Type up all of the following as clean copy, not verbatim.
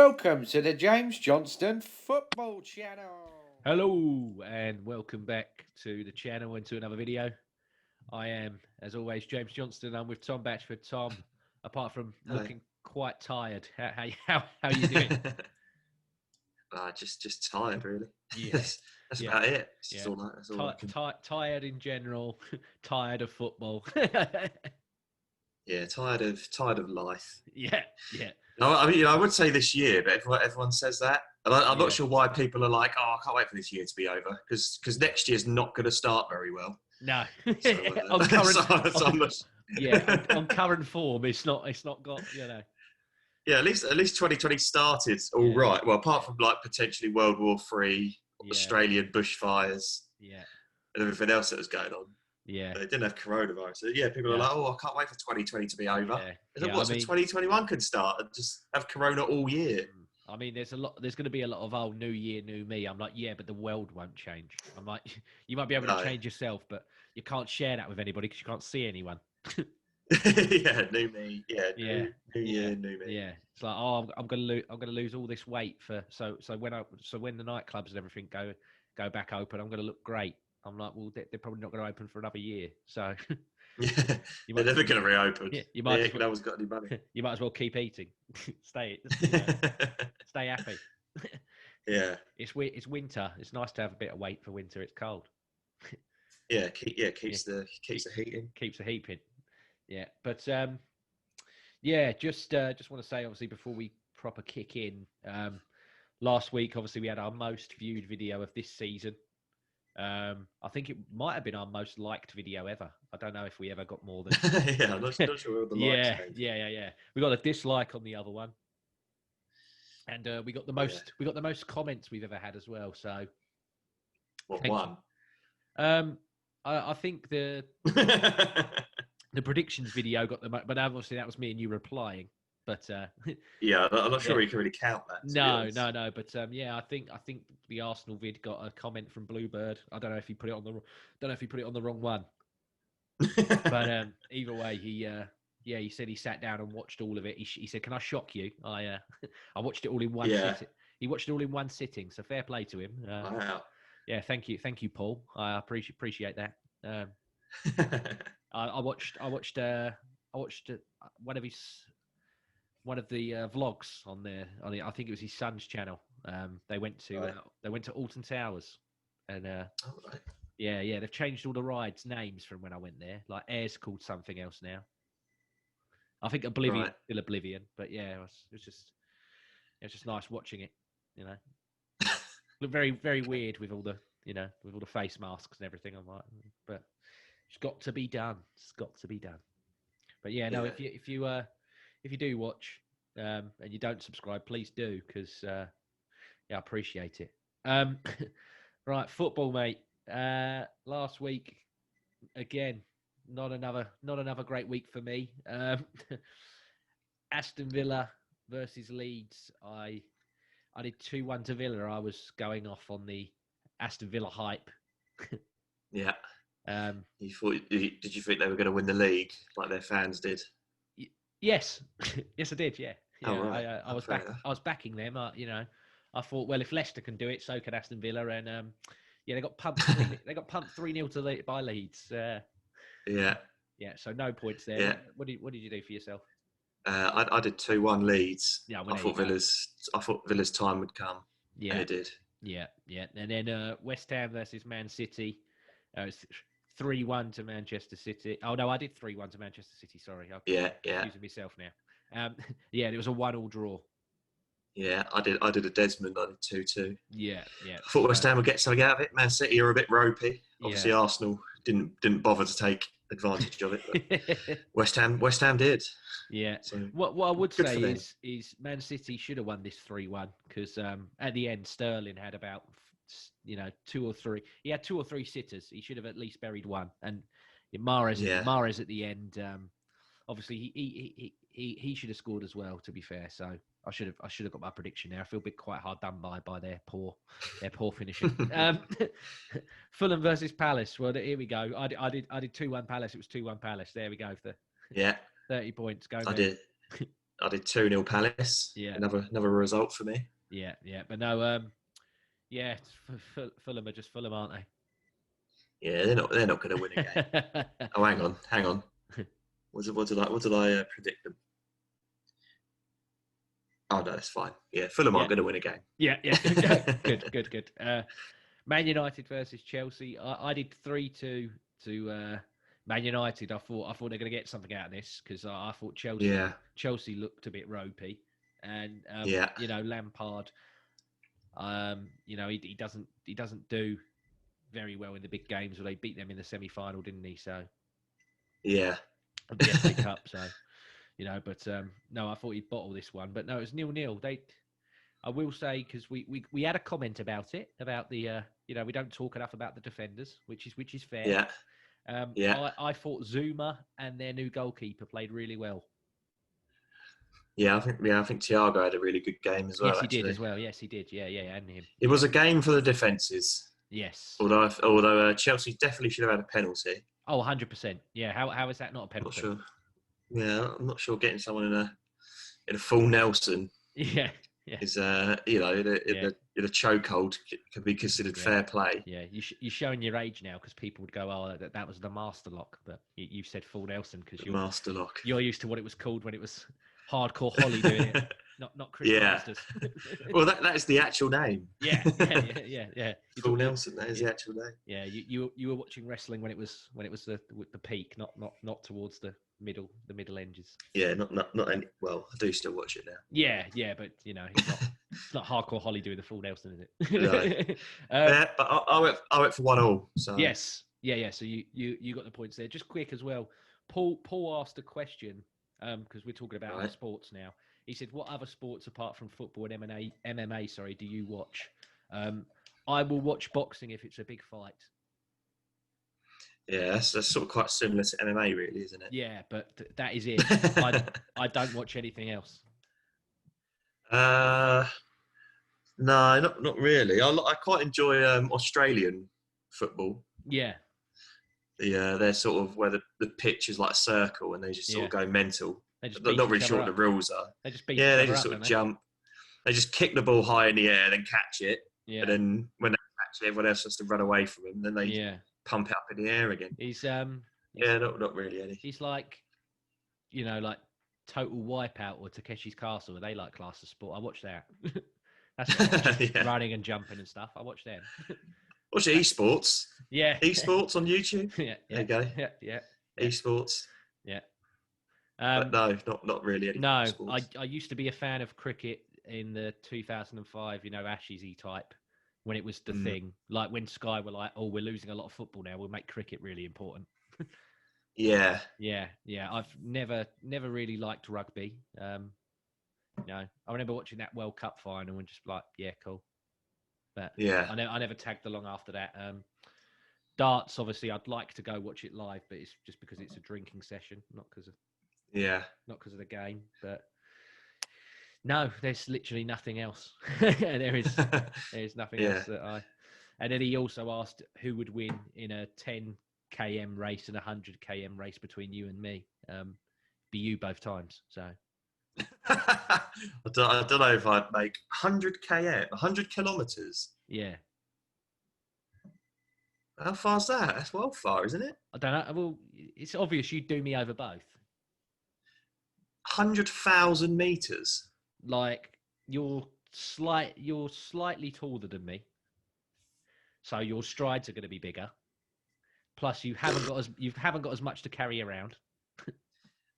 welcome to the James Johnston Football Channel. Hello and welcome back to the channel and to another video. I am, as always, James Johnston. I'm with Tom Batchford. Tom, apart from Hello. looking quite tired, how are you doing? Just tired, really. Yeah, that's yeah, about it. yeah. That's all I can. Tired in general, tired of football. Yeah, tired of life. yeah. No, I mean, I would say this year, but everyone says that, and I'm Yeah. not sure why people are like, "Oh, I can't wait for this year to be over," because next year's not going to start very well. No, So, on current, I'm not... on current form, it's not got Yeah, at least 2020 started all right. Well, apart from like potentially World War III, Australian bushfires, and everything else that was going on. Yeah. They didn't have coronavirus. So, yeah, people are like, oh, I can't wait for 2020 to be over. So 2021 could start and just have corona all year. I mean, there's going to be a lot of, new year, new me. I'm like, yeah, but the world won't change. I'm like, you might be able to change yourself, but you can't share that with anybody because you can't see anyone. Yeah, new me. Yeah, new year, new me. Yeah, it's like, I'm gonna lose all this weight so when the nightclubs and everything go back open, I'm gonna look great. I'm like, well, they're probably not going to open for another year, so yeah, they're never going to reopen. Yeah, no one's got any money. You might as well keep eating. Stay happy. Yeah, it's winter. It's nice to have a bit of weight for winter. It's cold. keeps the heat in. Keeps the heat in. Yeah, but just want to say, obviously, before we proper kick in, last week, obviously, we had our most viewed video of this season. I think it might have been our most liked video ever. I don't know if we ever got more than. Yeah, I'm not sure where the likes came. Yeah. We got a dislike on the other one, and we got the most. We got the most comments we've ever had as well. So, what one? I think the predictions video got the most, but obviously that was me and you replying. But yeah, I'm not sure you can really count that. No. But I think the Arsenal vid got a comment from Bluebird. I don't know if he put it on the wrong one. But either way, he said he sat down and watched all of it. He said, "Can I shock you? I watched it all in one sitting." He watched it all in one sitting. So fair play to him. Wow. Yeah, thank you, Paul. I appreciate that. I watched one of the vlogs on there. I think it was his son's channel. They went to Alton Towers, and they've changed all the rides names from when I went there. Like Air's called something else now. I think Oblivion still Oblivion, but yeah, it was just nice watching it. Looked very, very weird with all the face masks and everything. I'm like, but it's got to be done. It's got to be done. But if you do watch and you don't subscribe, please do, because I appreciate it. Right, football, mate. Last week, again, not another great week for me. Aston Villa versus Leeds. I did 2-1 to Villa. I was going off on the Aston Villa hype. Yeah. Did you think they were going to win the league like their fans did? Yes, yes, I did. Yeah. Oh, right. I was backing them. I thought, well, if Leicester can do it, so can Aston Villa. And they got pumped. They got pumped 3-0 by Leeds. Yeah. So no points there. Yeah. What did you do for yourself? I did 2-1 Leeds. Yeah, I thought Villa's time would come. Yeah, and it did. Yeah. And then West Ham versus Man City. It's 3-1 to Manchester City. Oh no, I did 3-1 to Manchester City. Sorry, I'm confusing myself now. It was a 1-1 draw. Yeah, I did a Desmond. I did 2-2. Yeah. I thought West Ham would get something out of it. Man City are a bit ropey. Obviously, Arsenal didn't bother to take advantage of it. But West Ham did. Yeah. So, what I would say is Man City should have won this 3-1 because at the end Sterling had about 2 or 3. He had 2 or 3 sitters. He should have at least buried one. And Mahrez at the end. Obviously, he should have scored as well. To be fair, so I should have got my prediction there. I feel a bit quite hard done by their poor finishing. Fulham versus Palace. Well, here we go. I did 2-1 Palace. It was 2-1 Palace. There we go. 30 points. Go. I did. I did 2-0 Palace. Yeah. Another result for me. Yeah, but no, yeah, Fulham are just Fulham, aren't they? Yeah, they're not going to win a game. Oh, hang on. What did I predict them? Oh no, that's fine. Yeah, Fulham aren't going to win a game. Yeah. Good. Man United versus Chelsea. I did 3-2 to Man United. I thought they're going to get something out of this because I thought Chelsea looked a bit ropey, and you know, Lampard, you know, he doesn't do very well in the big games. Where they beat them in the semi-final, didn't he? So yeah, of the FA Cup. So you know, but no, I thought he'd bottle this one, but no, it was 0-0. I will say, because we had a comment about it, about the you know, we don't talk enough about the defenders, which is fair. I thought Zuma and their new goalkeeper played really well. Yeah, I think Thiago had a really good game as well. Yes, he did as well. Yes, he did. Yeah, and him. It was a game for the defences. Yes. Although Chelsea definitely should have had a penalty. Oh, 100%. Yeah. How is that not a penalty? Not sure. Yeah, I'm not sure getting someone in a full Nelson. Yeah. Is you know, in a chokehold can be considered fair play. Yeah, you're showing your age now because people would go, "Oh, that was the master lock," but you said full Nelson because you're master lock. You're used to what it was called when it was Hardcore Holly doing it, not Chris Masters. Well, that is the actual name. Yeah. Full Nelson, that is the actual name. Yeah, you were watching wrestling when it was the peak, not towards the middle edges. Yeah, not any. Well, I do still watch it now. Yeah, but you know, it's not Hardcore Holly doing the full Nelson, is it? No. Yeah, but I went for 1-1. So yes, yeah. So you got the points there. Just quick as well. Paul asked a question because we're talking about other sports now. He said, "What other sports apart from football and MMA, do you watch?" I will watch boxing if it's a big fight. Yeah, that's sort of quite similar to MMA, really, isn't it? Yeah, but that is it. I don't watch anything else. No, not really. I quite enjoy Australian football. Yeah. They're sort of where the pitch is like a circle and they just sort of go mental. They just not really sure what the rules are. They just beat they just sort of jump. They just kick the ball high in the air and then catch it. Yeah. And then when they catch it, everyone else has to run away from them. Then they pump it up in the air again. He's not really any. He's like, you know, like Total Wipeout or Takeshi's Castle, where they like class of sport. I watch that. That's what running and jumping and stuff. I watch them. Watch esports. Yeah. Esports on YouTube. Yeah. There you go. Yeah. Esports. Yeah. But no, not really. No, I used to be a fan of cricket in the 2005, you know, Ashes type, when it was the thing. Like when Sky were like, "Oh, we're losing a lot of football now. We'll make cricket really important." Yeah. I've never really liked rugby. No, I remember watching that World Cup final and just like, yeah, cool. But I never tagged along after that. Darts, obviously, I'd like to go watch it live, but it's just because it's a drinking session, not because of the game. But no, there's literally nothing else. There's nothing else that I. And then he also asked who would win in a 10 km race and a 100 km race between you and me. Be you both times. So I don't know if I'd make 100 kilometers. Yeah. How far's that? That's well far, isn't it? I don't know. Well, it's obvious you'd do me over both. 100,000 meters. Like you're slightly taller than me, so your strides are going to be bigger. Plus, you haven't got as much to carry around.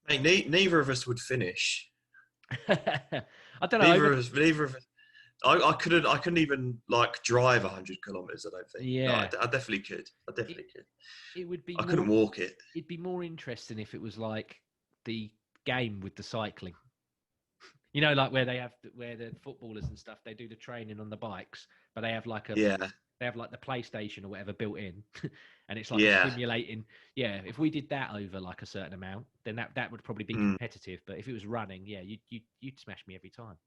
Mate, neither of us would finish. I don't know. Neither of us. I couldn't even like drive 100 kilometers. I don't think. Yeah, no, I definitely could. It would be. I couldn't walk it. It'd be more interesting if it was like the game with the cycling. You know, like where the footballers and stuff, they do the training on the bikes, but they have like they have like the PlayStation or whatever built in, and it's like stimulating. Yeah, if we did that over like a certain amount, then that would probably be competitive. But if it was running, you'd smash me every time.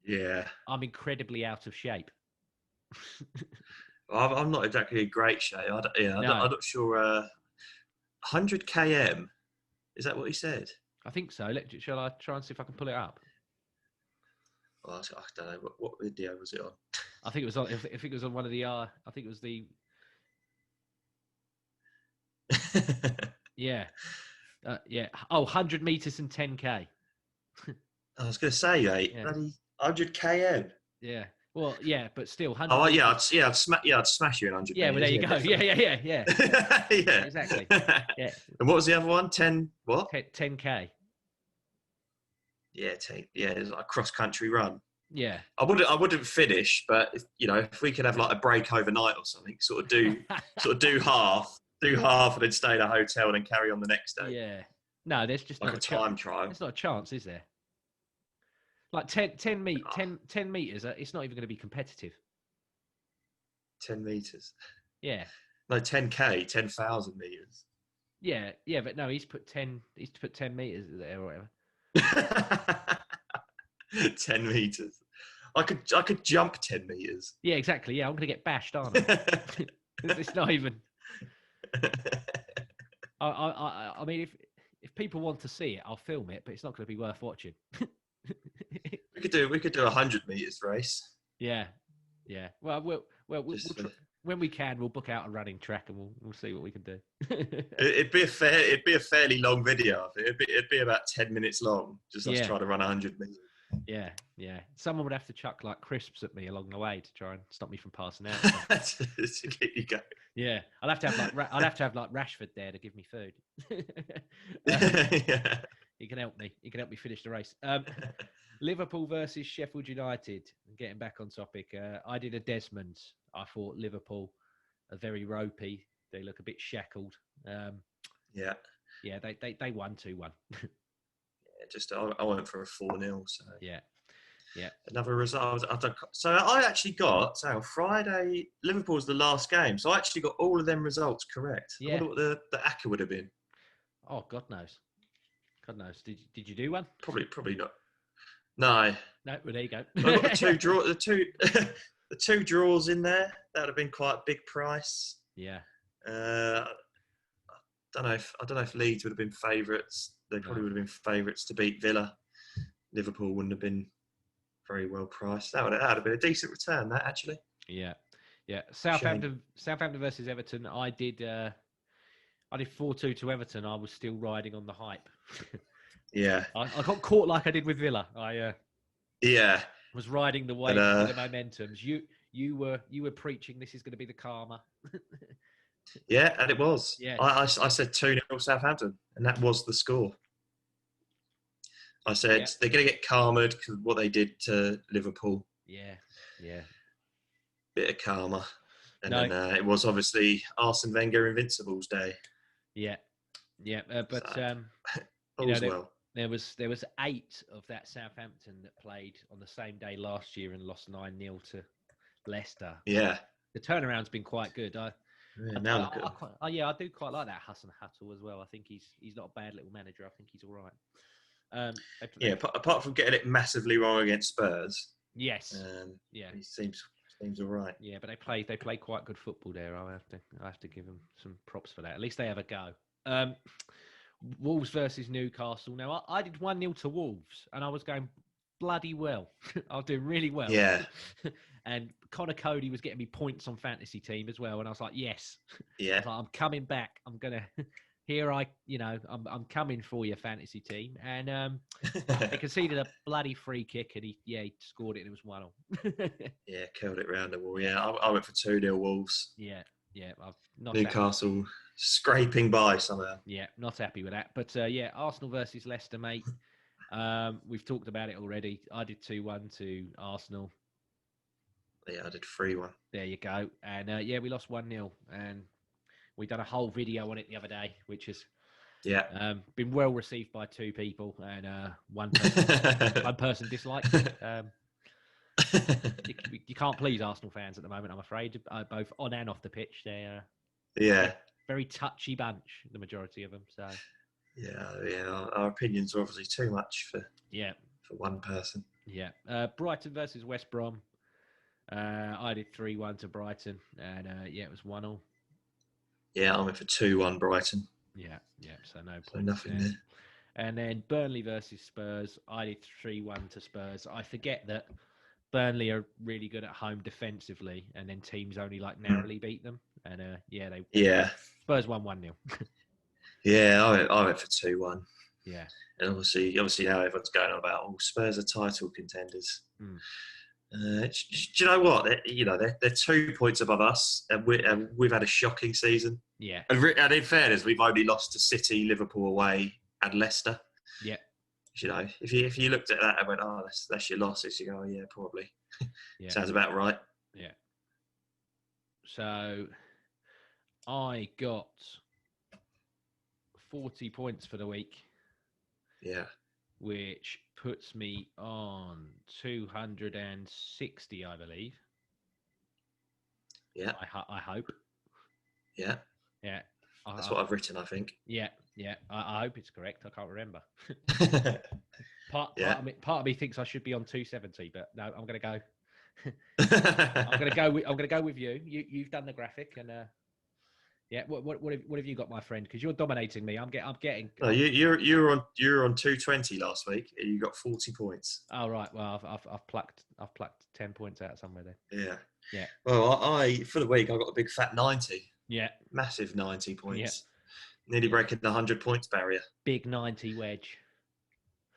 Yeah, I'm incredibly out of shape. I'm not exactly in great shape. I'm not sure. 100 km, is that what he said? I think so. Shall I try and see if I can pull it up? Well, I don't know what video was it on. I think it was on. If it was on one of the. I think it was the. Yeah. Yeah. Oh, 100 meters and 10K. I was going to say, mate, Yeah. bloody 100 km. Yeah. Well, yeah, but still, 100. Oh, yeah, I'd smash you in 100. Yeah, well, there you go. Definitely. Yeah. Yeah, Exactly. Yeah. And what was the other one? 10 what? 10K. Yeah, it's like a cross country run. Yeah. I wouldn't finish, but if we could have like a break overnight or something, sort of do half, and then stay in a hotel and then carry on the next day. Yeah. No, there's just Like not a time trial. There's not a chance, is there? Like 10 meters, it's not even going to be competitive. 10 meters. Yeah. No, 10K, 10,000 meters. Yeah, but no, he's put 10 meters there or whatever. 10 meters. I could jump 10 meters. Yeah, exactly. Yeah, I'm going to get bashed, aren't I? It's not even. I mean, if people want to see it, I'll film it, but it's not going to be worth watching. We could do 100 meters race. Yeah. Well, we'll try, when we can, we'll book out a running track and we'll see what we can do. It'd be a fairly long video. It'd be about 10 minutes long. Just us trying to run 100 meters. Yeah. Someone would have to chuck like crisps at me along the way to try and stop me from passing out. To get you going. Yeah, I'd have to have like Rashford there to give me food. Yeah. He can help me. He can help me finish the race. Liverpool versus Sheffield United. Getting back on topic, I did a Desmond's. I thought Liverpool are very ropey. They look a bit shackled. Yeah. Yeah, they won 2-1. I went for a 4-0. So Yeah. Another result. So I actually got on Friday. Liverpool was the last game, so I actually got all of them results correct. Yeah. I wonder what the ACCA would have been. Oh, God knows. Did you do one? Probably not. No. No. Well, there you go. I got the two draws in there. That would have been quite a big price. Yeah. I don't know if Leeds would have been favourites. They probably would have been favourites to beat Villa. Liverpool wouldn't have been very well priced. That would have been a decent return. That actually. Yeah. Southampton versus Everton. I did 4-2 to Everton. I was still riding on the hype. Yeah. I got caught like I did with Villa. I was riding the wave of the momentums. You were preaching this is going to be the karma. Yeah, and it was. Yeah. I said 2-0 Southampton, and that was the score. I said they're going to get karma because what they did to Liverpool. Yeah. Bit of karma. And then it was obviously Arsene Wenger Invincibles Day. Yeah. But well. There was 8 of that Southampton that played on the same day last year and lost 9-0 to Leicester. Yeah. The turnaround's been quite good. I do quite like that Hassan Hattel as well. I think he's not a bad little manager. I think he's all right. Apart from getting it massively wrong against Spurs. Yes. He seems all right. Yeah, but they play quite good football there. I have to give them some props for that. At least they have a go. Wolves versus Newcastle. Now I did 1-0 to Wolves, and I was going bloody well. I was doing really well. Yeah. And Connor Cody was getting me points on fantasy team as well, and I was like, yes. Yeah. I was like, I'm coming back. I'm gonna. I'm coming for your fantasy team, and they conceded a bloody free kick, and he scored it, and it was 1-1. Yeah, curled it round the wall. Yeah, I went for 2-0 Wolves. Yeah. I've not Newcastle scraping by somehow. Yeah, not happy with that. But Arsenal versus Leicester, mate. We've talked about it already. I did 2-1 to Arsenal. Yeah, I did 3-1. There you go. And we lost 1-0, and we done a whole video on it the other day, which has been well received by 2 people, and one person disliked it. You can't please Arsenal fans at the moment, I'm afraid, both on and off the pitch. They're very touchy bunch, the majority of them. So our opinions are obviously too much for one person. Yeah, Brighton versus West Brom. I did 3-1 to Brighton, and it was 1-1. Yeah, I went for 2-1 Brighton. Yeah. So no So points nothing there. And then Burnley versus Spurs, I did 3-1 to Spurs. I forget that Burnley are really good at home defensively, and then teams only like narrowly beat them. And they Yeah. Spurs won 1-0. Yeah, I went for 2-1. Yeah. And obviously now everyone's going on about, Spurs are title contenders. Mm. Do you know what? They're 2 points above us, and we've had a shocking season. Yeah. And in fairness, we've only lost to City, Liverpool away, and Leicester. Yeah. If you looked at that and went, that's your losses, you go, oh, yeah, probably. Yeah. Sounds about right. Yeah. So I got 40 points for the week. Yeah. Which puts me on 260, I believe. Yeah. I hope. Yeah. Yeah. That's what I've written, I think. Yeah. Yeah. I hope it's correct. I can't remember. Yeah. Part of me thinks I should be on 270, but no, I'm going to go. I'm going to go with you. You've done the graphic, and yeah. What have you got, my friend? Because you're dominating me. I'm getting. No, you were on 220 last week. And you got 40 points. Oh right. Well, I've plucked 10 points out somewhere then. Yeah. Yeah. Well, I for the week I got a big fat 90. Yeah. Massive 90 points. Yeah. Nearly breaking the 100 points barrier. Big 90 wedge.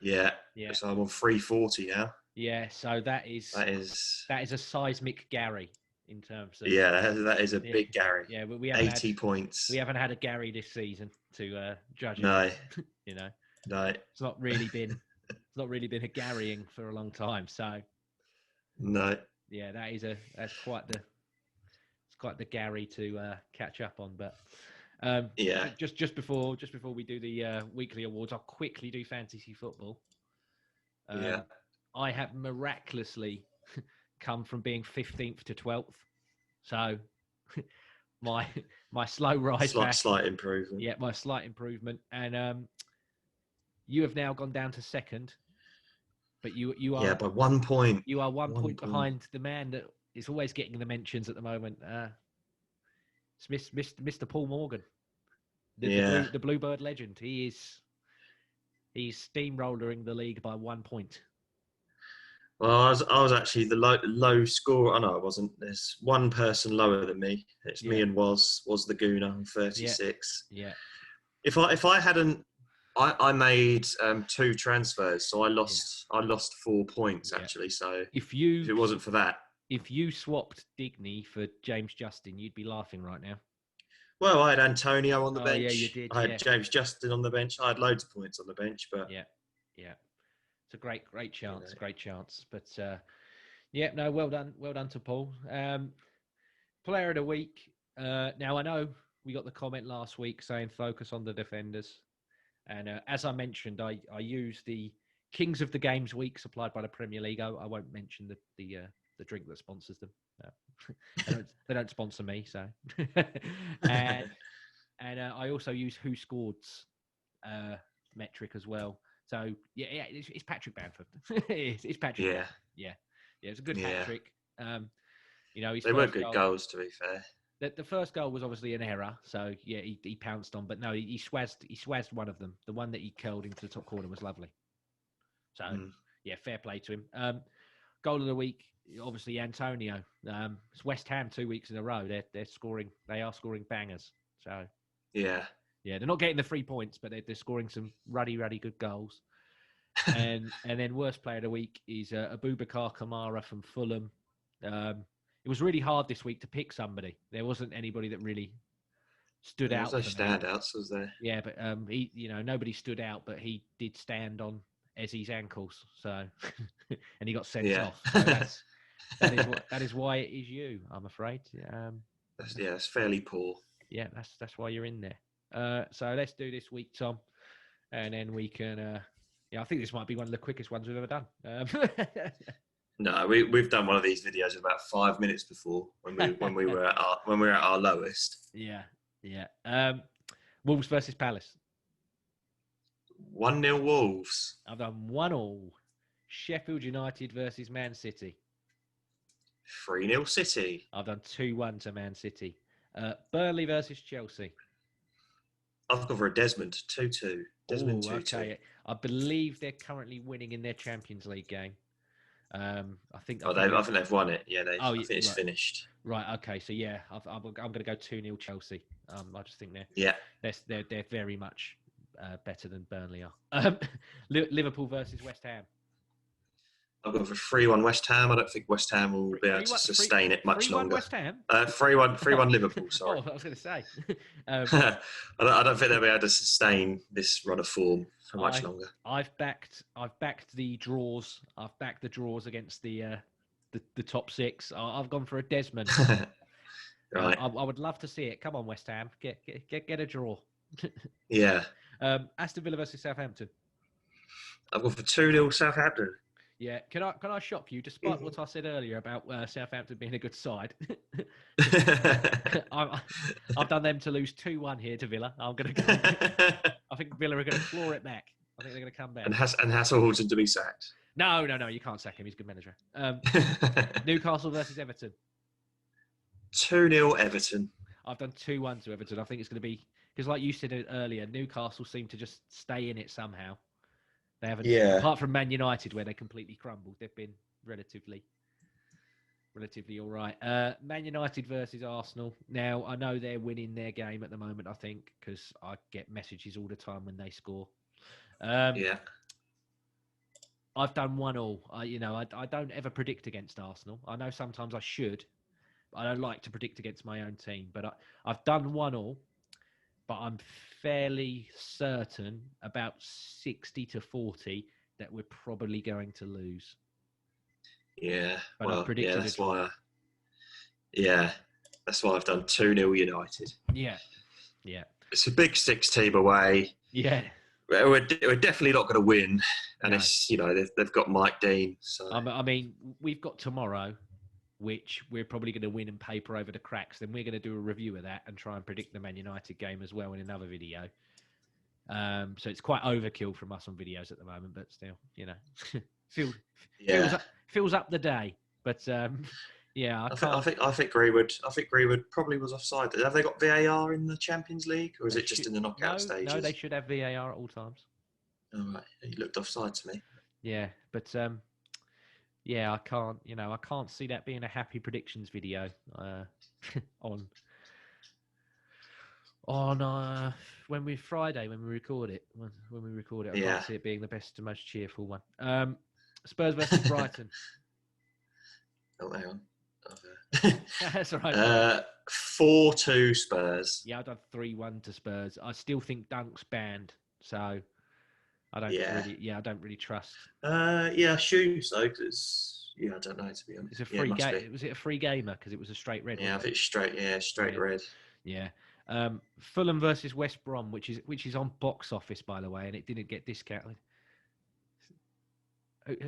Yeah. Yeah. So I'm on 340 now. Yeah. So that is a seismic Gary in terms of. Yeah, that is a big Gary. Yeah, we haven't 80 points. We haven't had a Gary this season to judge. No. No. It's not really been a Garying for a long time. So. No. Yeah, that's quite the Gary to catch up on, but. Yeah. Just before we do the weekly awards, I'll quickly do fantasy football. Yeah. I have miraculously come from being 15th to 12th, so my slow rise back. Slight improvement. Yeah, my slight improvement, and you have now gone down to second, but you are by 1 point. You are one point behind the man that is always getting the mentions at the moment. It's Mr. Paul Morgan, the Bluebird legend. He's steamrolling the league by 1 point. Well, I was actually the low score. I know I wasn't. There's one person lower than me. It's me and was the Gooner on 36. Yeah. If I hadn't, I made 2 transfers, so I lost 4 points actually. So if it wasn't for that. If you swapped Digny for James Justin, you'd be laughing right now. Well, I had Antonio on the bench. Yeah, you did. I had James Justin on the bench. I had loads of points on the bench, but yeah, it's a great chance, great chance. But no, well done to Paul. Player of the week. Now I know we got the comment last week saying focus on the defenders, and as I mentioned, I use the Kings of the Games week supplied by the Premier League. I won't mention the drink that sponsors them. No. They don't sponsor me, so. and I also use Who Scored's metric as well. So it's Patrick Bamford. it's Patrick. Yeah. It's a good hat trick. They were good goals, to be fair. The first goal was obviously an error, so yeah, he pounced on. But no, he swazzed one of them. The one that he curled into the top corner was lovely. So fair play to him. Goal of the week. Obviously, Antonio. It's West Ham 2 weeks in a row. They're scoring. They are scoring bangers. So yeah, they're not getting the 3 points, but they're scoring some ruddy good goals. and then worst player of the week is Abubakar Kamara from Fulham. It was really hard this week to pick somebody. There wasn't anybody that really stood out. There was no standouts, was there? Yeah, but he, nobody stood out, but he did stand on Ezzy's ankles. So, and he got sent off. So that is why it is you, I'm afraid. It's fairly poor. Yeah, that's why you're in there. So let's do this week, Tom, and then we can. I think this might be one of the quickest ones we've ever done. No, we've done one of these videos in about 5 minutes before when we were at our lowest. Yeah. Wolves versus Palace. 1-0 Wolves. I've done 1-1. Sheffield United versus Man City. 3-0 City. I've done 2-1 to Man City. Burnley versus Chelsea. I've gone for a Desmond 2-2. Desmond Oh, 2-2. okay. I believe they're currently winning in their Champions League game. I think. Oh, I think they've won it. Yeah, Oh, I think it's right. finished. Right. Okay. So yeah, I'm going to go 2-0 Chelsea. I just think Yeah. they're very much better than Burnley are. Liverpool versus West Ham. I've gone for 3-1 West Ham. I don't think West Ham will be able to sustain it much 3-1 longer. West Ham. 3-1 Liverpool. Sorry. Oh, I was going to say. I don't think they'll be able to sustain this run of form for much longer. I've backed the draws. I've backed the draws against the top six. I've gone for a Desmond. Right. I would love to see it. Come on, West Ham, get a draw. Yeah. Aston Villa versus Southampton. I've gone for 2-0 Southampton. Yeah, can I shock you? Despite what I said earlier about Southampton being a good side, I've done them to lose 2-1 here to Villa. I'm going to go. I think Villa are going to claw it back. I think they're going to come back. And Hasselhoulton to be sacked. No, you can't sack him. He's a good manager. Newcastle versus Everton. 2-0 Everton. I've done 2-1 to Everton. I think it's going to be because, like you said earlier, Newcastle seem to just stay in it somehow. They haven't, apart from Man United, where they completely crumbled. They've been relatively all right. Man United versus Arsenal. Now, I know they're winning their game at the moment, I think, because I get messages all the time when they score. Yeah. I've done 1-1. I don't ever predict against Arsenal. I know sometimes I should, but I don't like to predict against my own team. But I've done 1-1. But I'm fairly certain, about 60-40, that we're probably going to lose. Yeah, but well, that's why. That's why I've done 2-0 United. Yeah. It's a big 6 team away. Yeah. We're definitely not going to win, and it's they've got Mike Dean. So I mean, we've got tomorrow, which we're probably going to win and paper over the cracks. Then we're going to do a review of that and try and predict the Man United game as well in another video. So it's quite overkill from us on videos at the moment, but still, fills up the day. But I think Greenwood probably was offside. Have they got VAR in the Champions League, or is it just in the knockout stages? No, they should have VAR at all times. All right, he looked offside to me. Yeah, but I can't see that being a happy predictions video on when we record it. I can't see it being the best and most cheerful one. Spurs versus Brighton. Oh, hang on. That's all right. 4-2 Spurs. Yeah, I've done 3-1 to Spurs. I still think Dunk's banned, so I don't really trust. I assume so, because I don't know, to be honest. It's a free game. Was it a free gamer because it was a straight red? Yeah, I think straight red. Yeah. Fulham versus West Brom, which is on box office, by the way, and it didn't get discounted.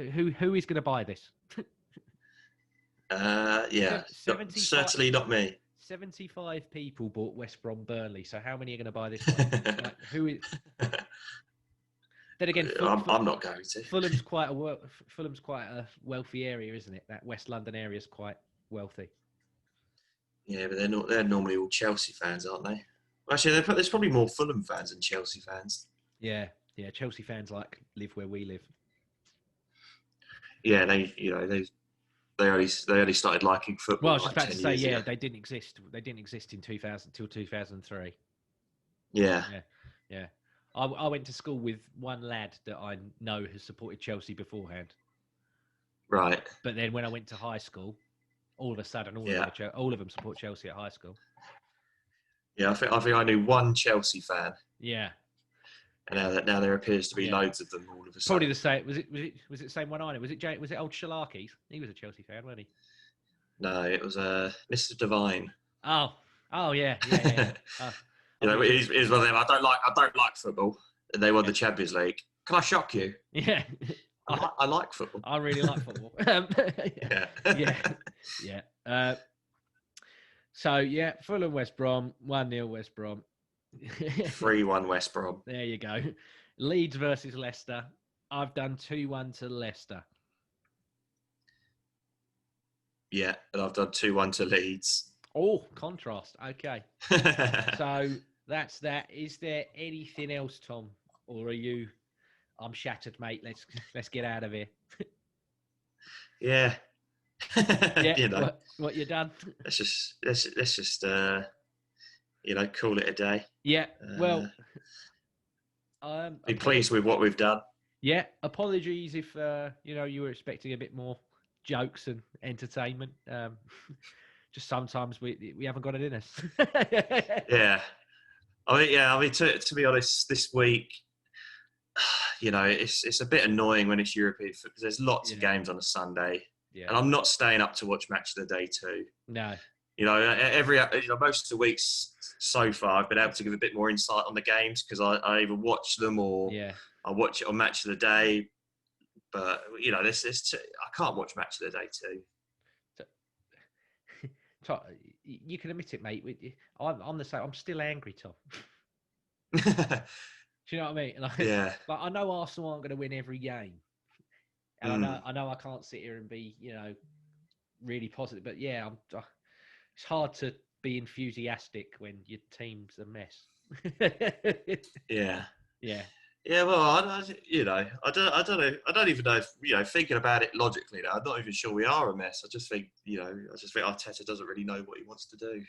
Who is going to buy this? Certainly not me. 75 people bought West Brom Burnley, so how many are going to buy this one? Who is? Then again, I'm not going to. Fulham's quite a wealthy area, isn't it? That West London area is quite wealthy. Yeah, but they're normally all Chelsea fans, aren't they? Actually, there's probably more Fulham fans than Chelsea fans. Yeah. Chelsea fans live where we live. Yeah, they only started liking football. Well, I was just about to say, they didn't exist. They didn't exist in 2000 till 2003. Yeah. I went to school with one lad that I know has supported Chelsea beforehand. Right. But then when I went to high school, all of a sudden, all of them support Chelsea at high school. Yeah, I think I knew one Chelsea fan. Yeah. And now there appears to be loads of them all of a sudden. Probably the same. Was it the same one I knew? Was it old Shalarkis? He was a Chelsea fan, wasn't he? No, it was Mr. Devine. Oh yeah. He's one of them. I don't like football. And they won the Champions League. Can I shock you? Yeah. I like football. I really like football. Yeah. Fulham West Brom, 1-0 West Brom. 3-1 West Brom. There you go. Leeds versus Leicester. I've done 2-1 to Leicester. Yeah, and I've done 2-1 to Leeds. Oh, contrast. Okay. So that's that. Is there anything else, Tom, or are you? I'm shattered, mate. Let's get out of here. Yeah. Yeah. You know, What you done? let's just call it a day. Yeah. Well, Be pleased with what we've done. yeah. Apologies if you were expecting a bit more jokes and entertainment. Just sometimes we haven't got it in us. Yeah. I mean, to be honest, this week, it's a bit annoying when it's European because there's lots of games on a Sunday, and I'm not staying up to watch Match of the Day too. No. Most of the weeks so far, I've been able to give a bit more insight on the games because I either watch them or I watch it on Match of the Day. But I can't watch Match of the Day too. Tom, you can admit it, mate. I'm the same. I'm still angry, Tom. Do you know what I mean? Yeah. But I know Arsenal aren't going to win every game, and I know I can't sit here and be really positive. But yeah, it's hard to be enthusiastic when your team's a mess. Yeah. Yeah. Yeah, well, I don't know. I don't even know if, thinking about it logically now, I'm not even sure we are a mess. I just think Arteta doesn't really know what he wants to do.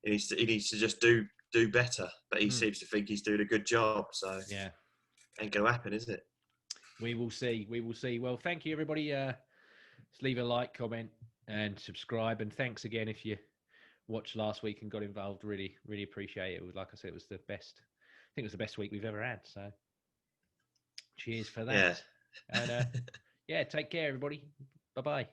He needs to just do better, but he seems to think he's doing a good job. So yeah, ain't gonna happen, is it? We will see. Well, thank you, everybody. Just leave a like, comment, and subscribe. And thanks again if you watched last week and got involved. Really, really appreciate it. Like I said, it was the best. I think it was the best week we've ever had. So, cheers for that. Yeah. And take care, everybody. Bye bye.